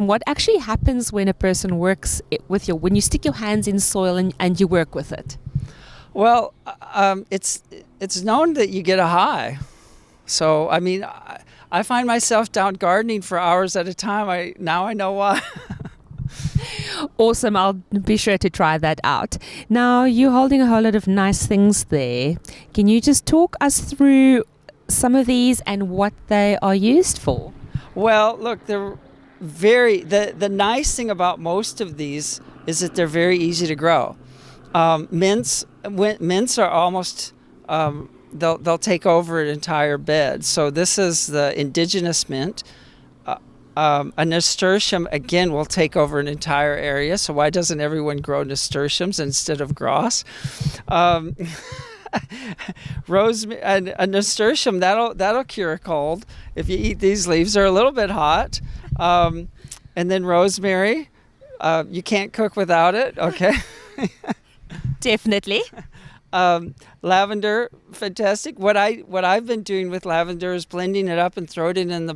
what actually happens when a person works when you stick your hands in soil and you work with it? Well, it's known that you get a high. So, I mean, I find myself down gardening for hours at a time. Now I know why. Awesome. I'll be sure to try that out. Now, you're holding a whole lot of nice things there. Can you just talk us through some of these and what they are used for? Well, look, the nice thing about most of these is that they're very easy to grow. Mints are almost, they'll take over an entire bed. So this is the indigenous mint. A nasturtium, again, will take over an entire area. So why doesn't everyone grow nasturtiums instead of grass? A nasturtium, that'll cure a cold. If you eat these leaves, they're a little bit hot. And then rosemary, you can't cook without it, okay? Definitely. Lavender, fantastic. What I've been doing with lavender is blending it up and throwing it in the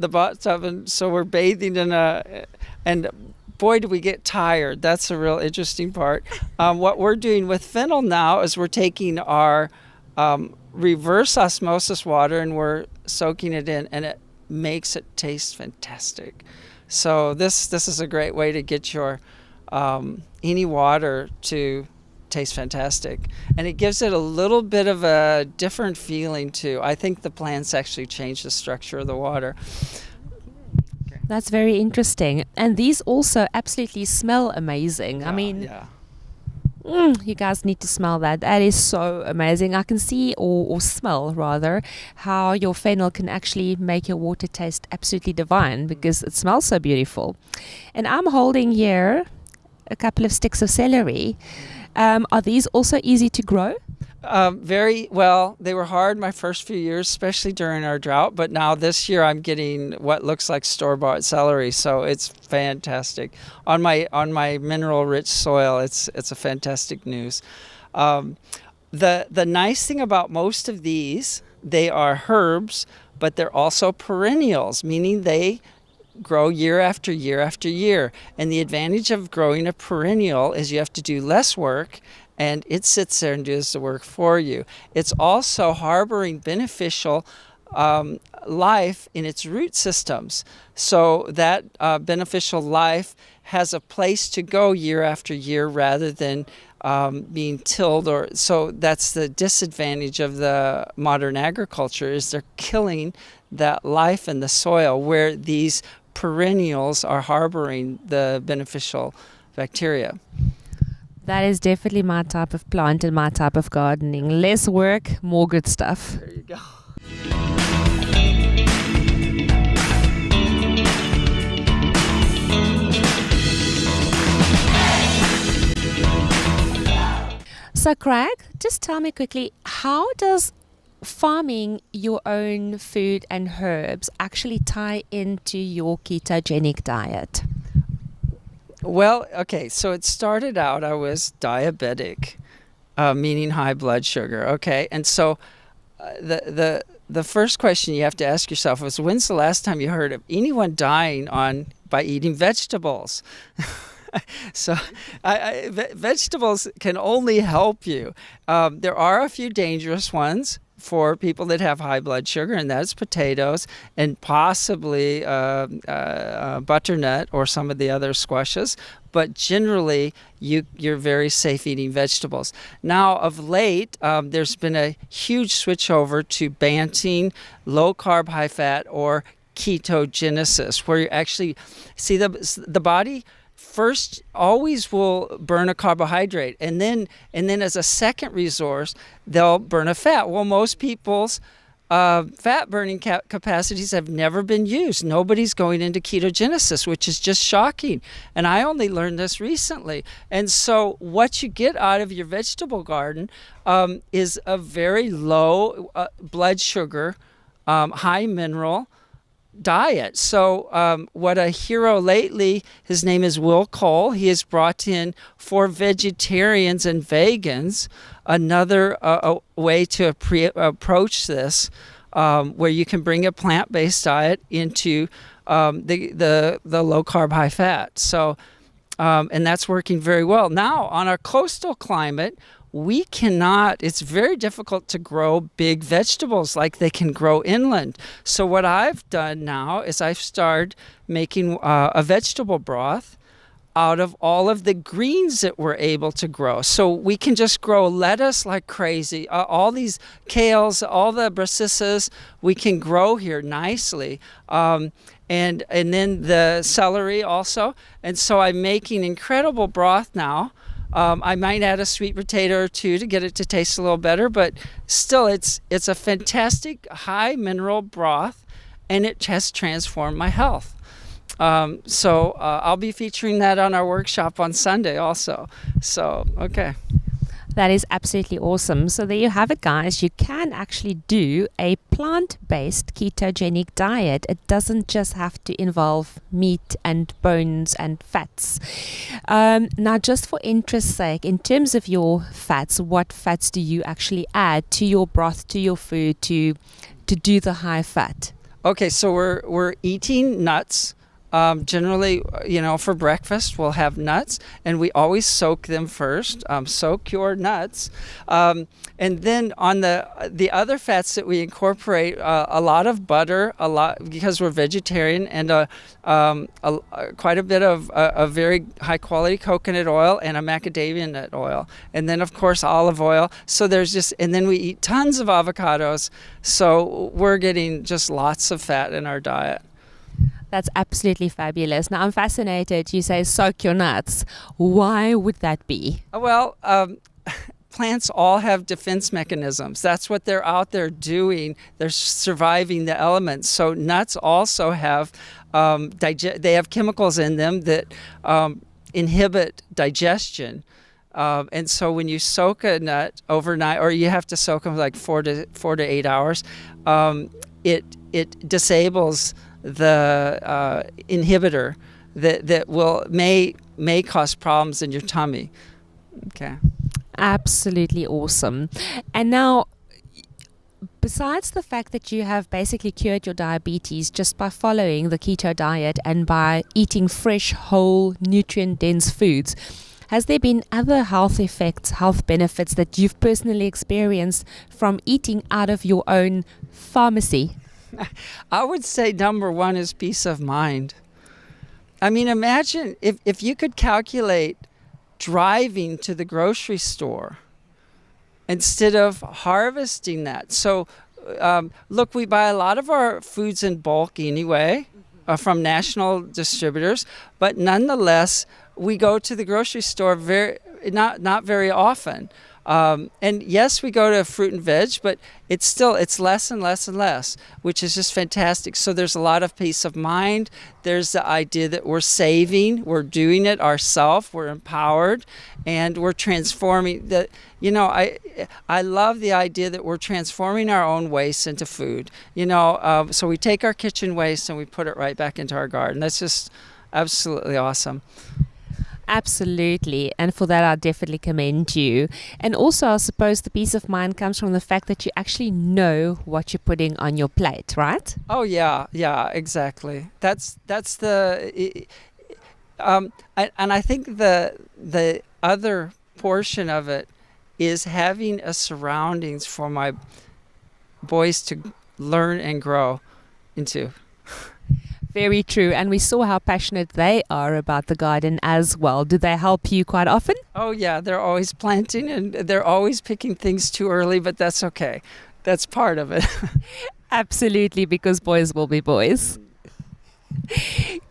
bathtub, and so we're bathing and boy, do we get tired. That's the real interesting part. What we're doing with fennel now is we're taking our reverse osmosis water and we're soaking it in, and it makes it taste fantastic. So this is a great way to get your any water to taste fantastic, and it gives it a little bit of a different feeling too. I think the plants actually change the structure of the water. That's very interesting. And these also absolutely smell amazing. I mean, yeah. You guys need to smell that. That is so amazing. I can see or smell rather how your fennel can actually make your water taste absolutely divine because it smells so beautiful. And I'm holding here a couple of sticks of celery. Are these also easy to grow? Very well. They were hard my first few years, especially during our drought. But now this year I'm getting what looks like store-bought celery, so it's fantastic. On my mineral-rich soil, it's a fantastic news. The nice thing about most of these, they are herbs, but they're also perennials, meaning they grow year after year after year. And the advantage of growing a perennial is you have to do less work and it sits there and does the work for you. It's also harboring beneficial life in its root systems. So that beneficial life has a place to go year after year rather than being tilled. So that's the disadvantage of the modern agriculture, is they're killing that life in the soil where these perennials are harboring the beneficial bacteria. That is definitely my type of plant and my type of gardening. Less work, more good stuff. There you go. So Krag, just tell me quickly, how does farming your own food and herbs actually tie into your ketogenic diet? Well, okay, so it started out, I was diabetic, meaning high blood sugar, okay? And so the first question you have to ask yourself is, when's the last time you heard of anyone dying by eating vegetables? So vegetables can only help you. There are a few dangerous ones for people that have high blood sugar, and that's potatoes and possibly butternut or some of the other squashes. But generally, you're very safe eating vegetables. Now, of late, there's been a huge switch over to banting low carb, high fat, or ketogenesis, where you actually see the body first always will burn a carbohydrate, and then as a second resource they'll burn a fat. Well, most people's fat burning capacities have never been used. Nobody's going into ketogenesis, which is just shocking, and I only learned this recently. And so what you get out of your vegetable garden is a very low blood sugar, high mineral diet. So what a hero lately, his name is Will Cole, he has brought in for vegetarians and vegans another way to approach this, where you can bring a plant-based diet into the low carb, high fat. So, and that's working very well. Now, on our coastal climate, we cannot, it's very difficult to grow big vegetables like they can grow inland. So what I've done now is I've started making a vegetable broth out of all of the greens that we're able to grow. So we can just grow lettuce like crazy. All these kales, all the brassicas, we can grow here nicely. And then the celery also. And so I'm making incredible broth now. I might add a sweet potato or two to get it to taste a little better, but still it's a fantastic high mineral broth, and it has transformed my health. So I'll be featuring that on our workshop on Sunday also. So, okay. That is absolutely awesome. So there you have it, guys. You can actually do a plant-based ketogenic diet. It doesn't just have to involve meat and bones and fats. Now, just for interest's sake, in terms of your fats, what fats do you actually add to your broth, to your food, to do the high fat? Okay, so we're eating nuts. Generally, for breakfast, we'll have nuts, and we always soak them first. Soak your nuts. And then on the other fats that we incorporate, a lot of butter, a lot because we're vegetarian, and quite a bit of a very high-quality coconut oil and a macadamia nut oil. And then, of course, olive oil. So and then we eat tons of avocados. So we're getting just lots of fat in our diet. That's absolutely fabulous. Now, I'm fascinated. You say soak your nuts. Why would that be? Well, plants all have defense mechanisms. That's what they're out there doing. They're surviving the elements. So nuts also have they have chemicals in them that inhibit digestion. And so when you soak a nut overnight, or you have to soak them like 4 to 8 hours, it disables the inhibitor that may cause problems in your tummy. Okay. Absolutely awesome. And now, besides the fact that you have basically cured your diabetes just by following the keto diet and by eating fresh, whole, nutrient-dense foods, has there been other health effects, health benefits that you've personally experienced from eating out of your own pharmacy? I would say number one is peace of mind. I mean, imagine if you could calculate driving to the grocery store instead of harvesting that. So, look, we buy a lot of our foods in bulk anyway from national distributors, but nonetheless, we go to the grocery store not very often. And yes, we go to fruit and veg, but it's less and less and less, which is just fantastic. So there's a lot of peace of mind. There's the idea that we're saving, we're doing it ourselves, we're empowered, and we're transforming. I love the idea that we're transforming our own waste into food. So we take our kitchen waste and we put it right back into our garden. That's just absolutely awesome. Absolutely. And for that, I definitely commend you. And also, I suppose the peace of mind comes from the fact that you actually know what you're putting on your plate, right? Oh, yeah, exactly. That's the... and I think the other portion of it is having a surroundings for my boys to learn and grow into. Very true. And we saw how passionate they are about the garden as well. Do they help you quite often? Oh, yeah. They're always planting and they're always picking things too early, but that's okay. That's part of it. Absolutely, because boys will be boys.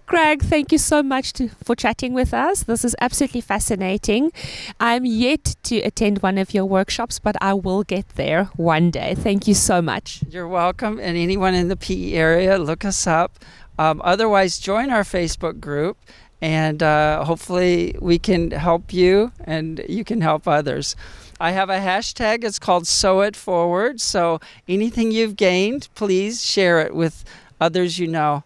Krag, thank you so much for chatting with us. This is absolutely fascinating. I'm yet to attend one of your workshops, but I will get there one day. Thank you so much. You're welcome. And anyone in the PE area, look us up. Otherwise, join our Facebook group, and hopefully we can help you and you can help others. I have a hashtag. It's called Sow It Forward. So anything you've gained, please share it with others you know.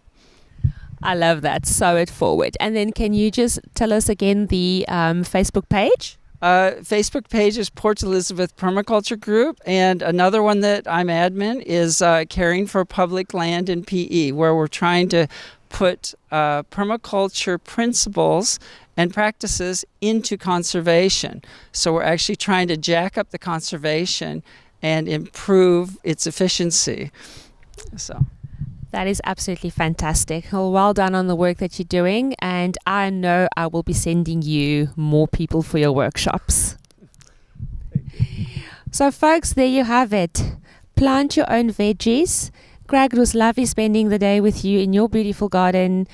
I love that. Sow it forward. And then can you just tell us again the Facebook page? Facebook page is Port Elizabeth Permaculture Group, and another one that I'm admin is Caring for Public Land in PE, where we're trying to put permaculture principles and practices into conservation. So we're actually trying to jack up the conservation and improve its efficiency. So that is absolutely fantastic. Well done on the work that you're doing, and I know I will be sending you more people for your workshops. So folks, there you have it. Plant your own veggies. Krag, it was lovely spending the day with you in your beautiful garden,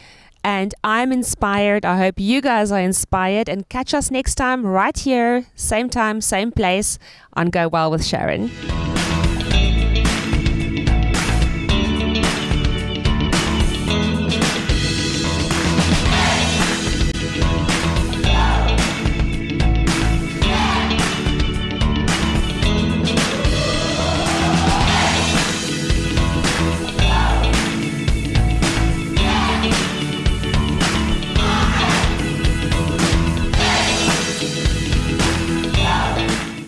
and I'm inspired. I hope you guys are inspired, and catch us next time right here, same time, same place on Go Well with Sharon.